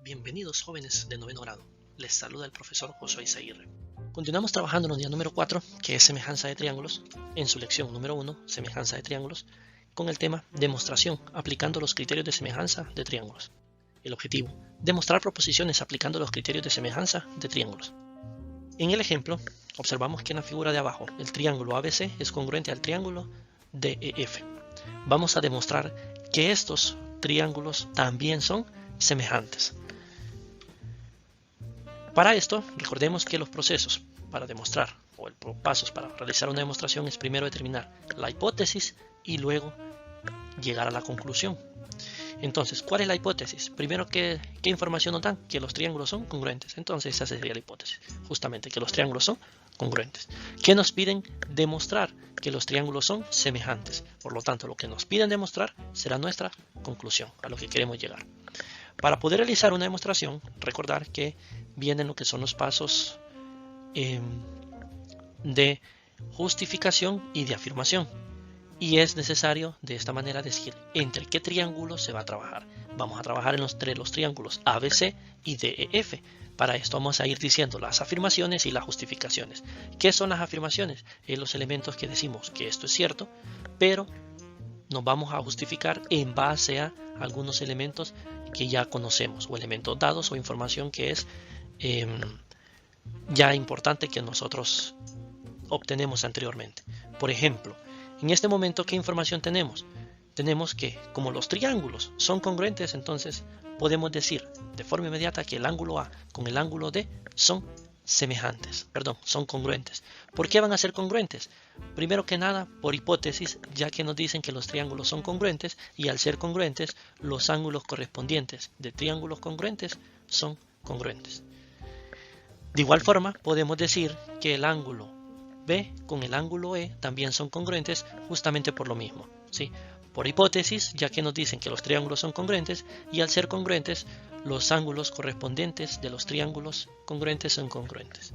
Bienvenidos jóvenes de noveno grado. Les saluda el profesor Josué Izaguirre. Continuamos trabajando en el día número 4, que es semejanza de triángulos, en su lección número 1, semejanza de triángulos, con el tema demostración, aplicando los criterios de semejanza de triángulos. El objetivo, demostrar proposiciones aplicando los criterios de semejanza de triángulos. En el ejemplo, observamos que en la figura de abajo, el triángulo ABC es congruente al triángulo DEF. Vamos a demostrar que estos triángulos también son semejantes. Para esto, recordemos que los procesos para demostrar, o el pasos para realizar una demostración, es primero determinar la hipótesis y luego llegar a la conclusión. Entonces, ¿cuál es la hipótesis? Primero, ¿qué información nos dan? Que los triángulos son congruentes. Entonces, esa sería la hipótesis. Justamente, que los triángulos son congruentes. ¿Qué nos piden? Demostrar que los triángulos son semejantes. Por lo tanto, lo que nos piden demostrar será nuestra conclusión, a lo que queremos llegar. Para poder realizar una demostración, recordar que vienen lo que son los pasos de justificación y de afirmación. Y es necesario de esta manera decir entre qué triángulos se va a trabajar. Vamos a trabajar entre los triángulos ABC y DEF. Para esto vamos a ir diciendo las afirmaciones y las justificaciones. ¿Qué son las afirmaciones? Es los elementos que decimos que esto es cierto, pero nos vamos a justificar en base a algunos elementos que ya conocemos, o elementos dados, o información que es ya importante que nosotros obtenemos anteriormente. Por ejemplo, en este momento, ¿qué información tenemos? Tenemos que, como los triángulos son congruentes, entonces podemos decir de forma inmediata que el ángulo A con el ángulo D son congruentes. ¿Por qué van a ser congruentes? Primero que nada, por hipótesis, ya que nos dicen que los triángulos son congruentes, y al ser congruentes, los ángulos correspondientes de triángulos congruentes son congruentes. De igual forma, podemos decir que el ángulo B con el ángulo E también son congruentes, justamente por lo mismo, ¿sí? Por hipótesis, ya que nos dicen que los triángulos son congruentes, y al ser congruentes, los ángulos correspondientes de los triángulos congruentes son congruentes.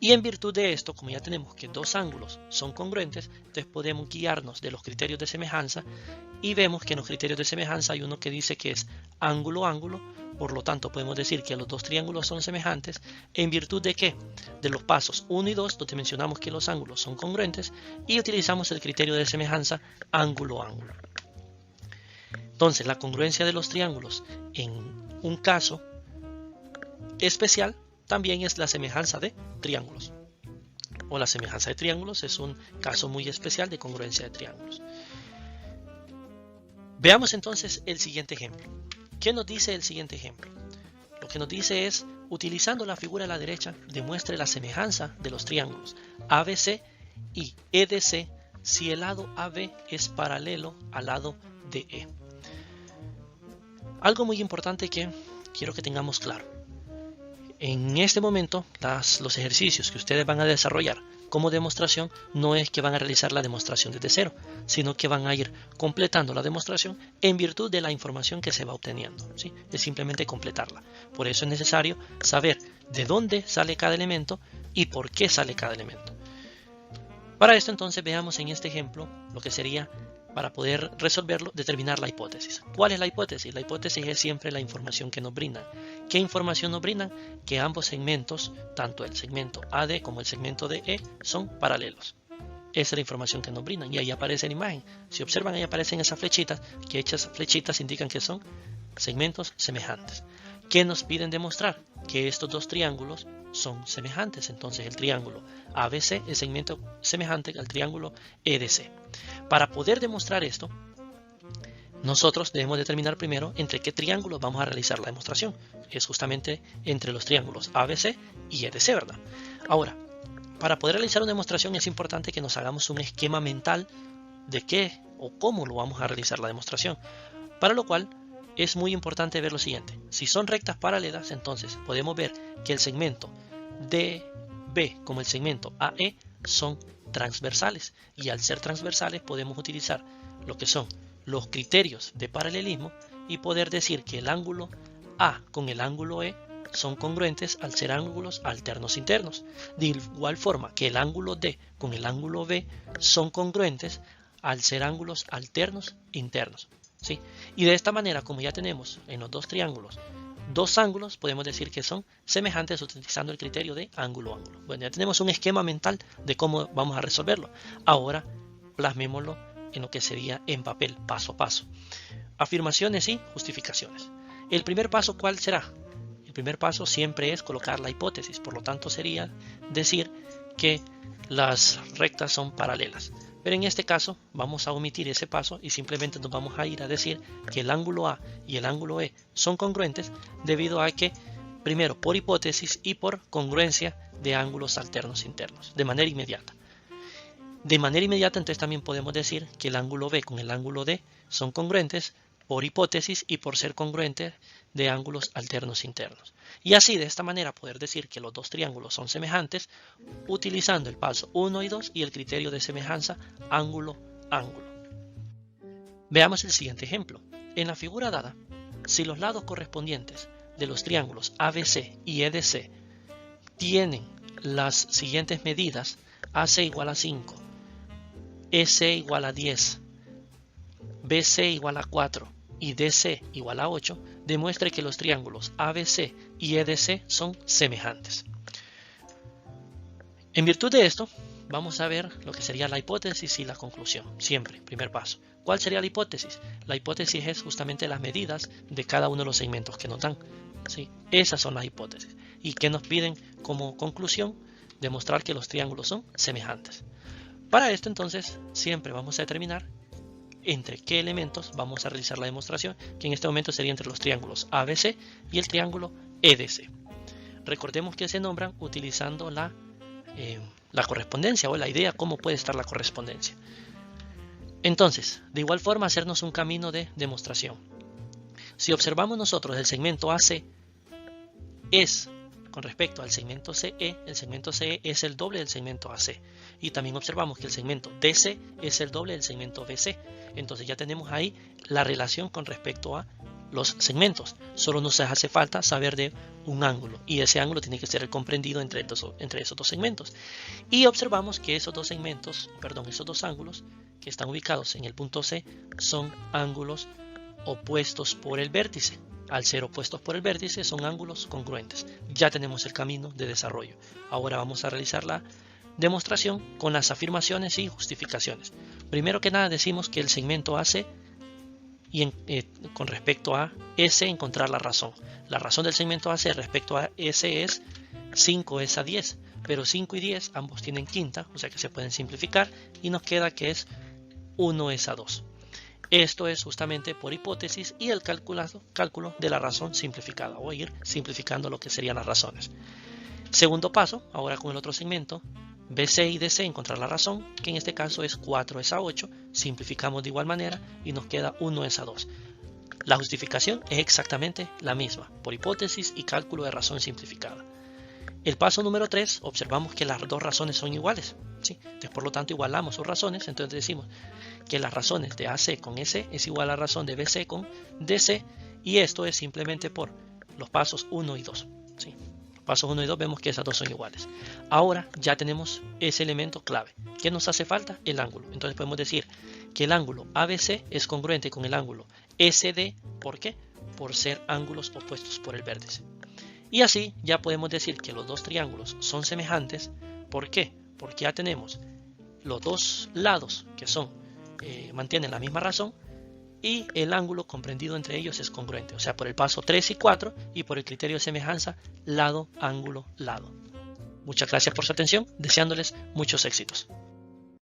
Y en virtud de esto, como ya tenemos que dos ángulos son congruentes, entonces podemos guiarnos de los criterios de semejanza, y vemos que en los criterios de semejanza hay uno que dice que es ángulo-ángulo. Por lo tanto, podemos decir que los dos triángulos son semejantes. ¿En virtud de qué? De los pasos 1 y 2, donde mencionamos que los ángulos son congruentes, y utilizamos el criterio de semejanza ángulo-ángulo. Entonces, la congruencia de los triángulos en un caso especial también es la semejanza de triángulos. O la semejanza de triángulos es un caso muy especial de congruencia de triángulos. Veamos entonces el siguiente ejemplo. ¿Qué nos dice el siguiente ejemplo? Lo que nos dice es, utilizando la figura a la derecha, demuestre la semejanza de los triángulos ABC y EDC si el lado AB es paralelo al lado DE. Algo muy importante que quiero que tengamos claro. En este momento, los ejercicios que ustedes van a desarrollar como demostración no es que van a realizar la demostración desde cero, sino que van a ir completando la demostración en virtud de la información que se va obteniendo, ¿sí? Es simplemente completarla. Por eso es necesario saber de dónde sale cada elemento y por qué sale cada elemento. Para esto entonces veamos en este ejemplo lo que sería, para poder resolverlo, determinar la hipótesis. ¿Cuál es la hipótesis? La hipótesis es siempre la información que nos brindan. ¿Qué información nos brindan? Que ambos segmentos, tanto el segmento AD como el segmento DE, son paralelos. Esa es la información que nos brindan, y ahí aparece la imagen. Si observan, ahí aparecen esas flechitas, que hechas flechitas indican que son segmentos semejantes. ¿Qué nos piden demostrar? Que estos dos triángulos son semejantes. Entonces el triángulo ABC es segmento semejante al triángulo EDC. Para poder demostrar esto, nosotros debemos determinar primero entre qué triángulos vamos a realizar la demostración. Es justamente entre los triángulos ABC y EDC, ¿verdad? Ahora, para poder realizar una demostración es importante que nos hagamos un esquema mental de qué o cómo lo vamos a realizar la demostración. Para lo cual es muy importante ver lo siguiente. Si son rectas paralelas, entonces podemos ver que el segmento DB como el segmento AE son transversales, y al ser transversales podemos utilizar lo que son los criterios de paralelismo y poder decir que el ángulo A con el ángulo E son congruentes al ser ángulos alternos internos. De igual forma que el ángulo D con el ángulo B son congruentes al ser ángulos alternos internos, ¿sí? Y de esta manera, como ya tenemos en los dos triángulos dos ángulos podemos decir que son semejantes utilizando el criterio de ángulo-ángulo. Bueno, ya tenemos un esquema mental de cómo vamos a resolverlo. Ahora plasmémoslo en lo que sería en papel, paso a paso. Afirmaciones y justificaciones. El primer paso, ¿cuál será? El primer paso siempre es colocar la hipótesis, por lo tanto sería decir que las rectas son paralelas. Pero en este caso vamos a omitir ese paso y simplemente nos vamos a ir a decir que el ángulo A y el ángulo E son congruentes debido a que, primero, por hipótesis y por congruencia de ángulos alternos internos, de manera inmediata. De manera inmediata, entonces también podemos decir que el ángulo B con el ángulo D son congruentes por hipótesis y por ser congruentes de ángulos alternos internos. Y así, de esta manera, poder decir que los dos triángulos son semejantes utilizando el paso 1 y 2 y el criterio de semejanza ángulo-ángulo. Veamos el siguiente ejemplo. En la figura dada, si los lados correspondientes de los triángulos ABC y EDC tienen las siguientes medidas: AC igual a 5, EC igual a 10, BC igual a 4 y DC igual a 8, demuestre que los triángulos ABC y EDC son semejantes. En virtud de esto, vamos a ver lo que sería la hipótesis y la conclusión. Siempre, primer paso. ¿Cuál sería la hipótesis? La hipótesis es justamente las medidas de cada uno de los segmentos que nos dan. ¿Sí? Esas son las hipótesis. ¿Y qué nos piden como conclusión? Demostrar que los triángulos son semejantes. Para esto, entonces, siempre vamos a determinar entre qué elementos vamos a realizar la demostración, que en este momento sería entre los triángulos ABC y el triángulo EDC. Recordemos que se nombran utilizando la correspondencia o la idea cómo puede estar la correspondencia. Entonces, de igual forma, hacernos un camino de demostración. Si observamos nosotros el segmento AC es con respecto al segmento CE, el segmento CE es el doble del segmento AC. Y también observamos que el segmento DC es el doble del segmento BC. Entonces ya tenemos ahí la relación con respecto a los segmentos. Solo nos hace falta saber de un ángulo. Y ese ángulo tiene que ser el comprendido entre esos dos segmentos. Y observamos que esos dos ángulos que están ubicados en el punto C son ángulos opuestos por el vértice. Al ser opuestos por el vértice son ángulos congruentes. Ya tenemos el camino de desarrollo. Ahora vamos a realizar la demostración con las afirmaciones y justificaciones. Primero que nada decimos que el segmento AC y con respecto a S encontrar la razón. La razón del segmento AC respecto a S es 5 es a 10, pero 5 y 10 ambos tienen quinta, o sea que se pueden simplificar y nos queda que es 1 es a 2. Esto es justamente por hipótesis y el cálculo de la razón simplificada, o ir simplificando lo que serían las razones. Segundo paso, ahora con el otro segmento, BC y DC, encontrar la razón, que en este caso es 4 es a 8, simplificamos de igual manera y nos queda 1 es a 2. La justificación es exactamente la misma, por hipótesis y cálculo de razón simplificada. El paso número 3, observamos que las dos razones son iguales, ¿sí? Entonces, por lo tanto, igualamos sus razones, entonces decimos que las razones de AC con S es igual a la razón de BC con DC, y esto es simplemente por los pasos 1 y 2. ¿Sí? Los pasos 1 y 2 vemos que esas dos son iguales. Ahora ya tenemos ese elemento clave. ¿Qué nos hace falta? El ángulo. Entonces podemos decir que el ángulo ABC es congruente con el ángulo SD. ¿Por qué? Por ser ángulos opuestos por el vértice. Y así ya podemos decir que los dos triángulos son semejantes. ¿Por qué? Porque ya tenemos los dos lados que mantienen la misma razón y el ángulo comprendido entre ellos es congruente. O sea, por el paso 3 y 4 y por el criterio de semejanza lado, ángulo, lado. Muchas gracias por su atención, deseándoles muchos éxitos.